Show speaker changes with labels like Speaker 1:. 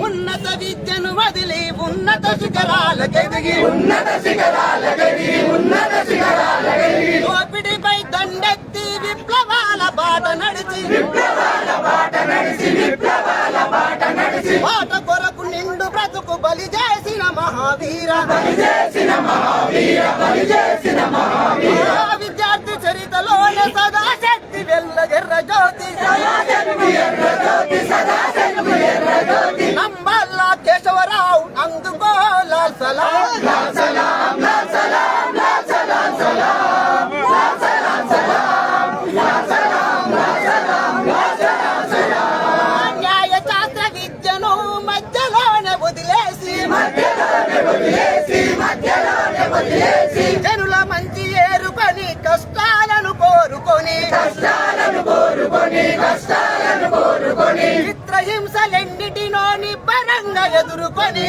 Speaker 1: ఉన్నత విద్యను వదిలి ఉన్నత శిఖరాలకెదిగి దోపిడిపై దండెత్తి విప్లవాల బాట నడిచి బాట కొరకు నిండు బ్రతుకు బలి చేసిన మహావీర విద్యార్థి చరితలోనే సదా శక్తి వెల్లగెర్ర జ్యోతి నంబల్ల కేశవరావు అందుకో లాల్ సలాం లాల్ సలాం లాల్ సలాం లాల్ సలాం సలాం లాల్ సలాం సలాం లాల్ సలాం లాల్ సలాం లాల్ సలాం సలాం న్యాయ శాస్త్ర విద్యను మధ్యలోనే వదిలేసి జనుల మంచి ఏరుకొని కష్టాలను కోరుకొని చిత్రహింసలెన్నిటినో నిబ్బరంగా ఎదుర్కొని